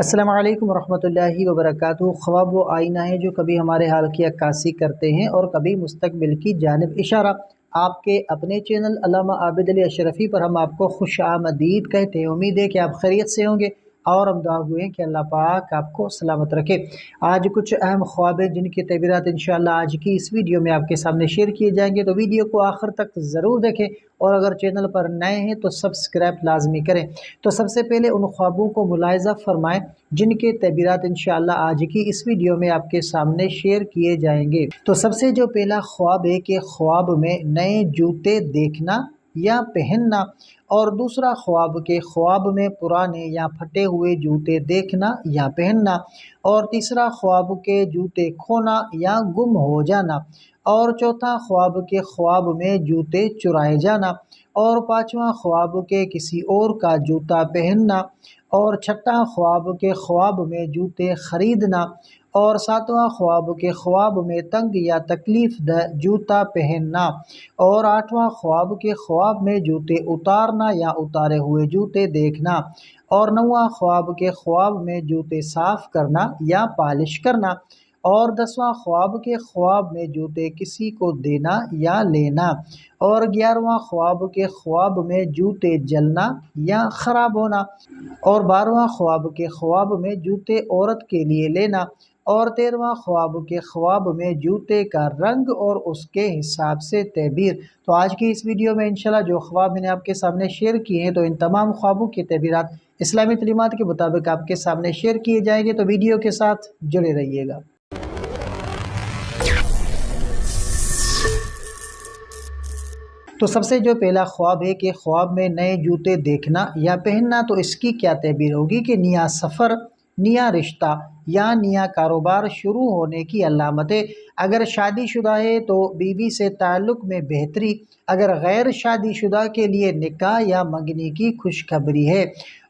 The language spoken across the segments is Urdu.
السلام علیکم ورحمۃ اللہ وبرکاتہ۔ خواب وہ آئینہ ہے جو کبھی ہمارے حال کی عکاسی کرتے ہیں اور کبھی مستقبل کی جانب اشارہ۔ آپ کے اپنے چینل علامہ عابد علی اشرفی پر ہم آپ کو خوش آمدید کہتے ہیں۔ امید ہے کہ آپ خیریت سے ہوں گے اور ہم دعا گوئیں کہ اللہ پاک آپ کو سلامت رکھے۔ آج کچھ اہم خواب ہیں جن کی تعبیرات انشاءاللہ آج کی اس ویڈیو میں آپ کے سامنے شیئر کیے جائیں گے، تو ویڈیو کو آخر تک ضرور دیکھیں اور اگر چینل پر نئے ہیں تو سبسکرائب لازمی کریں۔ تو سب سے پہلے ان خوابوں کو ملاحظہ فرمائیں جن کے تعبیرات انشاءاللہ آج کی اس ویڈیو میں آپ کے سامنے شیئر کیے جائیں گے۔ تو سب سے جو پہلا خواب ہے کہ خواب میں نئے جوتے دیکھنا یا پہننا، اور دوسرا خواب کے خواب میں پرانے یا پھٹے ہوئے جوتے دیکھنا یا پہننا، اور تیسرا خواب کے جوتے کھونا یا گم ہو جانا، اور چوتھا خواب کے خواب میں جوتے چرائے جانا، اور پانچواں خواب کے کسی اور کا جوتا پہننا، اور چھٹا خواب کے خواب میں جوتے خریدنا، اور ساتواں خواب کے خواب میں تنگ یا تکلیف دہ جوتا پہننا، اور آٹھواں خواب کے خواب میں جوتے اتارنا یا اتارے ہوئے جوتے دیکھنا، اور نواں خواب کے خواب میں جوتے صاف کرنا یا پالش کرنا، اور 10واں خواب کے خواب میں جوتے کسی کو دینا یا لینا، اور 11واں خواب کے خواب میں جوتے جلنا یا خراب ہونا، اور 12واں خواب کے خواب میں جوتے عورت کے لیے لینا، اور 13واں خواب کے خواب میں جوتے کا رنگ اور اس کے حساب سے تعبیر۔ تو آج کی اس ویڈیو میں انشاءاللہ جو خواب میں نے آپ کے سامنے شیئر کیے ہیں، تو ان تمام خوابوں کی تعبیرات اسلامی تعلیمات کے مطابق آپ کے سامنے شیئر کیے جائیں گے، تو ویڈیو کے ساتھ جڑے رہیے گا۔ تو سب سے جو پہلا خواب ہے کہ خواب میں نئے جوتے دیکھنا یا پہننا، تو اس کی کیا تعبیر ہوگی کہ نیا سفر، نیا رشتہ یا نیا کاروبار شروع ہونے کی علامت ہے۔ اگر شادی شدہ ہے تو بیوی سے تعلق میں بہتری، اگر غیر شادی شدہ کے لیے نکاح یا منگنی کی خوشخبری ہے۔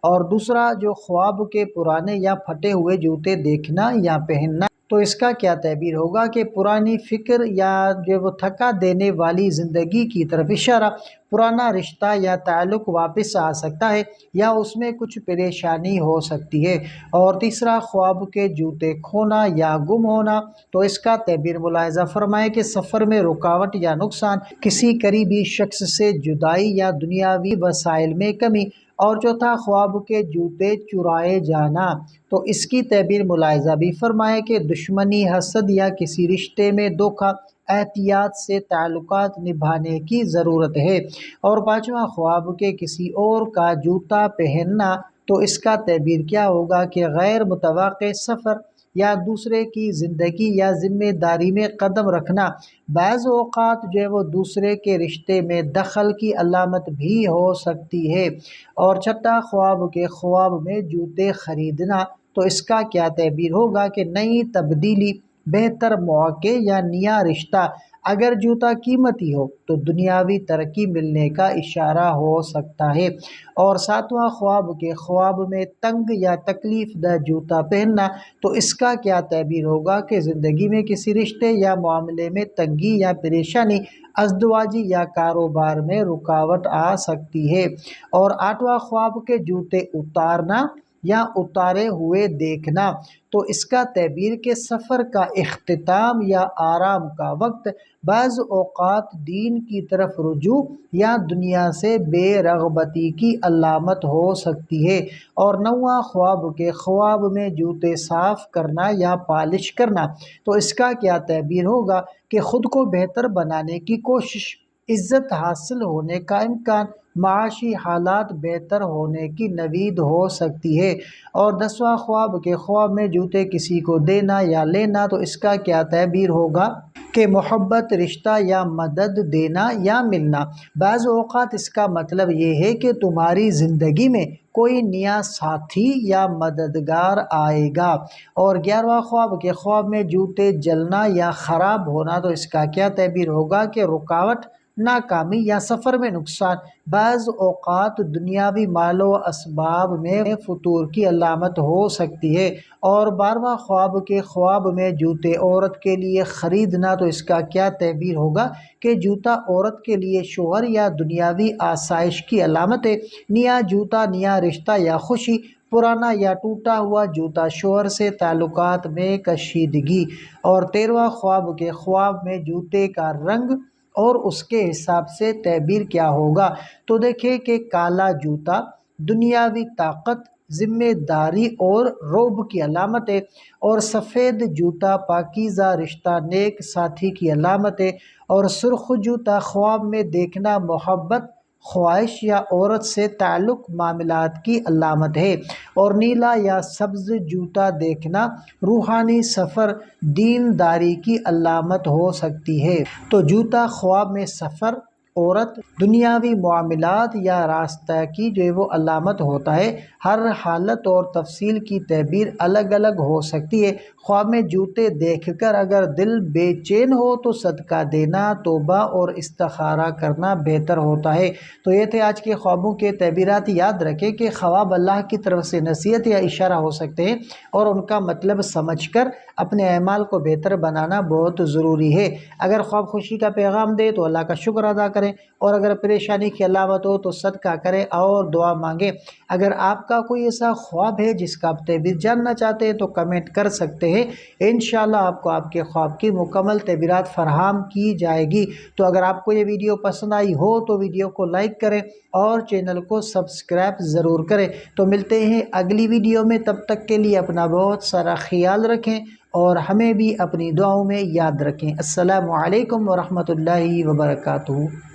اور دوسرا جو خواب کے پرانے یا پھٹے ہوئے جوتے دیکھنا یا پہننا، تو اس کا کیا تعبیر ہوگا کہ پرانی فکر یا جو وہ تھکا دینے والی زندگی کی طرف اشارہ، پرانا رشتہ یا تعلق واپس آ سکتا ہے یا اس میں کچھ پریشانی ہو سکتی ہے۔ اور تیسرا خواب کے جوتے کھونا یا گم ہونا، تو اس کا تعبیر ملاحظہ فرمائے کہ سفر میں رکاوٹ یا نقصان، کسی قریبی شخص سے جدائی یا دنیاوی وسائل میں کمی، اور چوتھا خواب کے جوتے چرائے جانا، تو اس کی تعبیر ملاحظہ بھی فرمائے کہ دشمنی، حسد یا کسی رشتے میں دھوکہ، احتیاط سے تعلقات نبھانے کی ضرورت ہے۔ اور پانچواں خواب کے کسی اور کا جوتا پہننا، تو اس کا تعبیر کیا ہوگا کہ غیر متوقع سفر یا دوسرے کی زندگی یا ذمہ داری میں قدم رکھنا، بعض اوقات جو ہے وہ دوسرے کے رشتے میں دخل کی علامت بھی ہو سکتی ہے۔ اور چھٹا خواب کے خواب میں جوتے خریدنا، تو اس کا کیا تعبیر ہوگا کہ نئی تبدیلی، بہتر مواقع یا نیا رشتہ، اگر جوتا قیمتی ہو تو دنیاوی ترقی ملنے کا اشارہ ہو سکتا ہے۔ اور ساتواں خواب کے خواب میں تنگ یا تکلیف دہ جوتا پہننا، تو اس کا کیا تعبیر ہوگا کہ زندگی میں کسی رشتے یا معاملے میں تنگی یا پریشانی، ازدواجی یا کاروبار میں رکاوٹ آ سکتی ہے۔ اور آٹھواں خواب کے جوتے اتارنا یا اتارے ہوئے دیکھنا، تو اس کا تعبیر کے سفر کا اختتام یا آرام کا وقت، بعض اوقات دین کی طرف رجوع یا دنیا سے بے رغبتی کی علامت ہو سکتی ہے۔ اور نواں خواب کے خواب میں جوتے صاف کرنا یا پالش کرنا، تو اس کا کیا تعبیر ہوگا کہ خود کو بہتر بنانے کی کوشش، عزت حاصل ہونے کا امکان، معاشی حالات بہتر ہونے کی نوید ہو سکتی ہے۔ اور 10واں خواب کے خواب میں جوتے کسی کو دینا یا لینا، تو اس کا کیا تعبیر ہوگا کہ محبت، رشتہ یا مدد دینا یا ملنا، بعض اوقات اس کا مطلب یہ ہے کہ تمہاری زندگی میں کوئی نیا ساتھی یا مددگار آئے گا۔ اور 11واں خواب کے خواب میں جوتے جلنا یا خراب ہونا، تو اس کا کیا تعبیر ہوگا کہ رکاوٹ، ناکامی یا سفر میں نقصان، بعض اوقات دنیاوی مال و اسباب میں فتور کی علامت ہو سکتی ہے۔ اور 12واں خواب کے خواب میں جوتے عورت کے لیے خریدنا، تو اس کا کیا تعبیر ہوگا کہ جوتا عورت کے لیے شوہر یا دنیاوی آسائش کی علامت ہے۔ نیا جوتا، نیا رشتہ یا خوشی، پرانا یا ٹوٹا ہوا جوتا، شوہر سے تعلقات میں کشیدگی۔ اور 13واں خواب کے خواب میں جوتے کا رنگ اور اس کے حساب سے تعبیر کیا ہوگا؟ تو دیکھیں کہ کالا جوتا دنیاوی طاقت، ذمہ داری اور رعب کی علامت ہے، اور سفید جوتا پاکیزہ رشتہ، نیک ساتھی کی علامت ہے، اور سرخ جوتا خواب میں دیکھنا محبت، خواہش یا عورت سے تعلق معاملات کی علامت ہے، اور نیلا یا سبز جوتا دیکھنا روحانی سفر، دینداری کی علامت ہو سکتی ہے۔ تو جوتا خواب میں سفر، عورت، دنیاوی معاملات یا راستہ کی جو ہے وہ علامت ہوتا ہے۔ ہر حالت اور تفصیل کی تعبیر الگ الگ ہو سکتی ہے۔ خواب میں جوتے دیکھ کر اگر دل بے چین ہو تو صدقہ دینا، توبہ اور استخارہ کرنا بہتر ہوتا ہے۔ تو یہ تھے آج کے خوابوں کے تعبیرات۔ یاد رکھیں کہ خواب اللہ کی طرف سے نصیحت یا اشارہ ہو سکتے ہیں، اور ان کا مطلب سمجھ کر اپنے اعمال کو بہتر بنانا بہت ضروری ہے۔ اگر خواب خوشی کا پیغام دے تو اللہ کا شکر ادا کریں، اور اگر پریشانی کی علامت ہو تو صدقہ کریں اور دعا مانگیں۔ اگر آپ کا کوئی ایسا خواب ہے جس کا آپ تعبیر جاننا چاہتے ہیں تو کمنٹ کر سکتے ہیں، انشاءاللہ آپ کو آپ کے خواب کی مکمل تعبیرات فراہم کی جائے گی۔ تو اگر آپ کو یہ ویڈیو پسند آئی ہو تو ویڈیو کو لائک کریں اور چینل کو سبسکرائب ضرور کریں۔ تو ملتے ہیں اگلی ویڈیو میں، تب تک کے لیے اپنا بہت سارا خیال رکھیں اور ہمیں بھی اپنی دعاؤں میں یاد رکھیں۔ السلام علیکم ورحمۃ اللہ وبرکاتہ۔